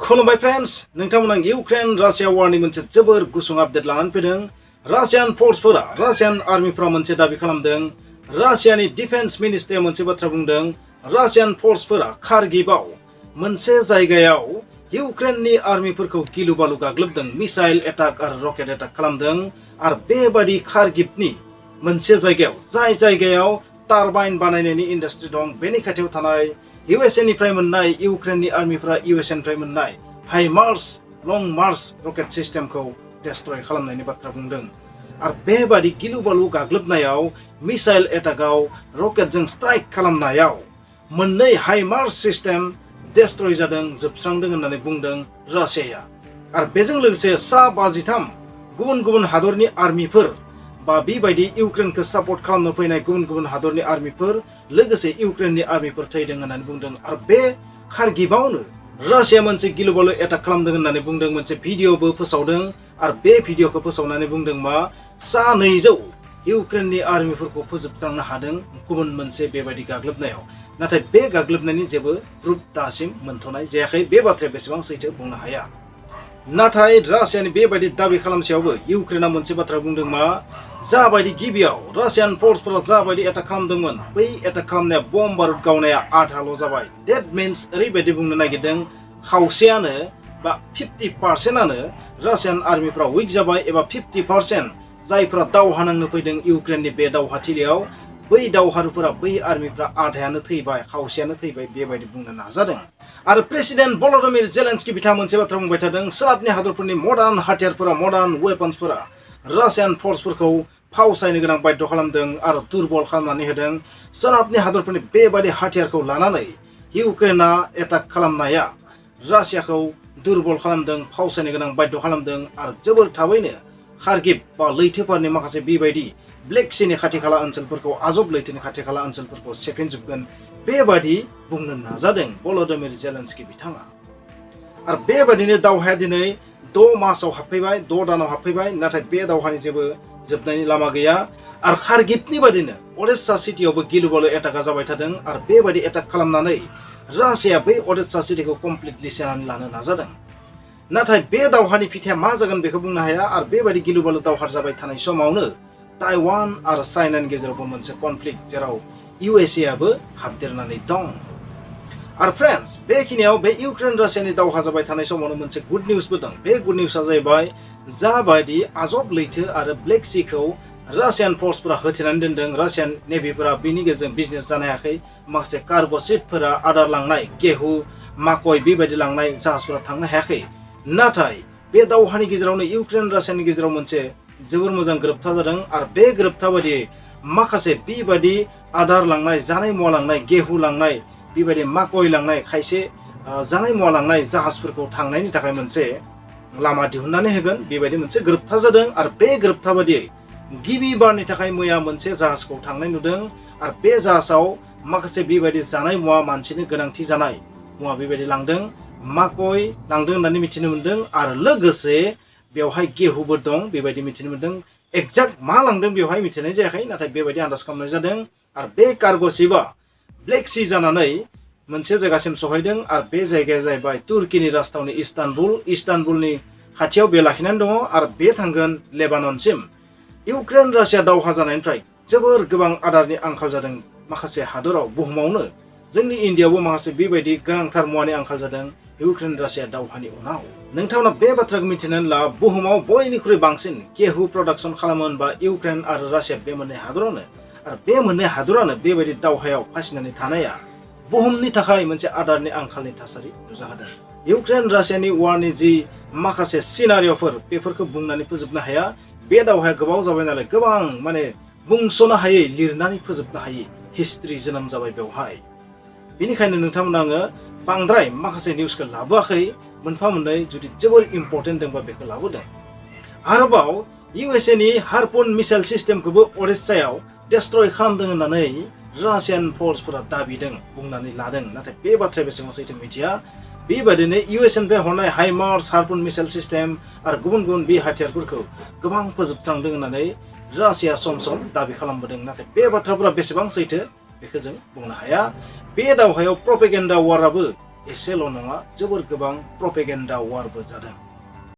खुलुमबाय फ्रेंड्स, नोंथांमोना Ukraine Russia वारनि मोनसे जोबोर गुसुं आपडेट लानानै फैदों। रासियान फोर्सफोरा रासियान आर्मिफोरा मोनसे दाबि खालामदों। रासियानि डिफेन्स मिनिस्ट्रिया मोनसे बाथ्रा बुंदों। रासियान फोर्सफोरा खारगिभाव मोनसे जायगायाव इउक्रेननि आर्मिफोरखौ गिलु बालु गाग्लोबदों, मिसाइल एटाक आरो रकेट एटाक खालामदों। आरो बेबादि खारगिभनि मोनसे जायगायाव जाय जायगायाव टारबाइन बानायनायनि इन्डास्ट्रि दं, बेनि खाथियाव थानाय USA निफ्राय मोननाय इउक्रेननि आर्मिफोरा USA निफ्राय मोननाय HIMARS लं मार्च रकेट सिस्टेमखौ डेस्ट्रय खालामनायनि बाथ्रा बुंदों। आरो बेबादि गिलु बालु गाग्लोबनायाव, मिसाइल एटाकआव, रकेटजों स्ट्राइक खालामनायाव मोननै HIMARS सिस्टेम डेस्ट्रय जादों, जोबस्रांदों होननानै बुंदों रासियाया। आरो बेजों लोगोसे 53 गुबुन गुबुन हादरनि आर्मिफोर बा बेबायदि इउक्रेनखौ सापर्ट खालामनो फैनाय गुबुन गुबुन हादरनि आर्मिफोर लोगोसे इउक्रेननि आर्मिफोर थैदों होननानै बुंदों। आरो बे खारगिभावनो रासिया मोनसे गिलु बालु एटाक खालामदों होननानै बुंदों, मोनसे भिडिअबो फोसावदों। आरो बे भिडिअखौ फोसावनानै बुंदों मा 200 इउक्रेननि आर्मिफोरखौ फोजोबस्रांनो हादों गुबुन मोनसे बेबायदि गाग्लोबनायाव। नाथाय बे गाग्लोबनायनि जेबो प्रुफ दासिम मोनथ'नाय जायाखै। बे बाथ्राया बेसेबां सैथो बुंनो हाया। नाथाय रासियानि बेबायदि दाबि खालामसेयावबो इउक्रेना मोनसे बाथ्रा बुंदों मा, जाबायदि गिबियाव रासियान फोर्सफोरा जाबायदि एटाक खालामदोंमोन, बै एटाक खालामनाया बम बारुद गावनाया आधाल' जाबाय। डेट मिन्स ओरैबायदि बुंनो नागिरदों, खावसेयानो बा 50%आनो रासियान आर्मिफ्रा उइक जाबाय, एबा 50% जायफ्रा दावहा नांनो फैदों इउक्रेननि बे दावहाथिलियाव, बै दावहारुफोरा बै आर्मिफ्रा आधायानो थैबाय, खावसेयानो थैबाय, बेबायदि बुंनो नाजादों। आरो प्रेसिडेन्ट भल'दिमिर जेलेन्स्की बिथाङा मोनसे बाथ्रा बुंबाय थादों, सोनाबनि हादरफोरनि मडार्न हाथियारफोरा, मडार्न वेपन्सफोरा रासियान फोर्सफोरखौ फावसायनो गोनां बाध्य खालामदों आरो दुर्बल खालामनानै होदों। सोनाबनि हादरफोरनि बेबायदि हाथियारखौ लानानै इउक्रेना एटाक खालामनाया रासियाखौ दुर्बल खालामदों, फावसायनो गोनां बाध्य खालामदों। आरो जोबोर थाबैनो खारगिभ बा लैथोफोरनि माखासे बेबायदि ब्लेक सीनि खाथि खाला ओनसोलफोरखौ, आजब लैथोनि खाथि खाला ओनसोलफोरखौ सेफिनजोबगोन, बेबादि बुंनो नाजादों भल'दिमिर जेलेन्स्की बिथाङा। आरो बेबादिनो दावहाया दिनै 6 मासाव हाबफैबाय, 6 दानाव हाबफैबाय। नाथाय बे दावहानि जेबो जोबनायनि लामा गैया। आरो खारगिभनि बादिनो अडेसा सिटियावबो गिलु बालु एटाकआ जाबाय थादों। आरो बेबायदि एटाक खालामनानै रासिया बै अडेसा सिटिखौ कमप्लिटलि सेनानै लानो नाजादों। नाथाय बे दावहानि फिथाइया मा जागोन बेखौ बुंनो हाया। आरो बेबायदि गिलु बालु दावहा जाबाय थानाय समावनो ताइवान आरो चाइनानि गेजेरावबो मोनसे कनफ्लिक्ट, जेराव USAआबो हाबदेरनानै दं। आरो फ्रेन्ड्स, बेखिनियाव बे इउक्रेन रासियानि दावहा जाबाय थानाय समावनो मोनसे गुड निउसबो दं। बे गुड निउसआ जाहैबाय, जाबायदि आजब लैथो आरो ब्लेक सीखौ रासियान फोर्सफोरा होथेनानै दोनदों, रासियान नेभिफोरा बिनि गेजेरजों बिजनेस जानो हायाखै। माखासे कार्गो शिपफोरा आदार लांनाय, गेहु, माकय बेबायदि लांनाय जाहाजफोरा थांनो हायाखै। नाथाय बे दावहानि गेजेरावनो इउक्रेन रासियानि गेजेराव मोनसे जोबोर मोजां गोरोबथा जादों। आरो बे गोरोबथा बायदियै माखासे बेबायदि आदार लांनाय, जानाय मुवा लांनाय, गेहु लांनाय, बेबायदि माकय लांनाय, खायसे जानाय मुवा लांनाय जाहाजफोरखौ थांनायनि थाखाय मोनसे लामा दिहुननानै होगोन, बेबायदि मोनसे गोरोबथा जादों। आरो बे गोरोबथा बायदियै गिबि बारनि थाखाय मैया मोनसे जाहाजखौ थांनाय नुदों। आरो बे जाहाजाव माखासे बेबायदि जानाय मुवा, मानसिनि गोनांथि जानाय मुवा बेबायदि लांदों, माकय लांदों होननानै मिथिनो मोन्दों। आरो लोगोसे बेवहाय गेहुबो दं, बेबायदि मिथिनो मोन्दों। एक्जाक्ट मा लांदों बेवहाय मिथिनाय जायाखै, नाथाय बेबायदि आन्दाज खालामनाय जादों। आरो बे कार्गो शिपआ ब्लेक सी जानानै मोनसे जायगासिम सहैदों। आरो बे जायगाया जाहैबाय तुर्कीनि राजथावनि इस्तानबुल। इस्तानबुलनि खाथियाव बे लाखिनानै दङ। आरो बे थांगोन लेबाननसिम। इउक्रेन रासिया दावहा जानायनिफ्राय जोबोर गोबां आदारनि आंखाल जादों माखासे हादराव, बुहुमावनो। जोंनि इन्डियायावबो माखासे बेबायदि गोनांथार मुवानि आंखाल जादों इउक्रेन रासिया दावहानि उनाव। नोंथांमोना बे बाथ्राखौ मिथिनानै ला, बुहुमाव बयनिख्रुइ बांसिन गेहु प्रडाक्सन खालामो होनबा इउक्रेन आरो रासिया, बे मोननै हादरानो। आरो बे मोननै हादरानो बेबायदि दावहायाव फासिनानै थानाया बुहुमनि थाखाय मोनसे आदारनि आंखालनि थासारि नुजाहोदों। इउक्रेन रासियानि वारनि जि माखासे सिनारिअफोर, बेफोरखौ बुंनानै फोजोबनो हाया। बे दावहाया गोबाव जाबाय नालाय, गोबां माने बुंस'नो हायै, लिरनानै फोजोबनो हायै हिस्ट्रि जोनोम जाबाय बेवहाय। बेनिखायनो नोंथांमोना आङो बांद्राय माखासे निउसखौ लाबोआखै, मोनफा मोननै जुदि जोबोर इम्पर्टेन्ट दंबा बेखौ लाबोदों। आरोबाव USA नि हार्पुन मिसाइल सिस्टेमखौबो अडेसायाव डेस्ट्रय खालामदों होननानै रासियान फोर्सफोरा दाबिदों, बुंनानै लादों। नाथाय बे बाथ्राया बेसेबां सैथो मिथिया। बेबायदिनो USA निफ्राय हरनाय हाइमार्स हार्पुन मिसाइल सिस्टेम आरो गुबुन गुबुन बे हाथियारफोरखौ गोबां फोजोबस्रांदों होननानै रासिया सम सम दाबि खालामबोदों। नाथाय बे बाथ्राफोरा बेसेबां सैथो बेखौ जों बुंनो हाया। बे दावहायाव प्रपेगेन्डा वाराबो एसेल' नङा जोबोर गोबां प्रपेगेन्डा वारबो जादों।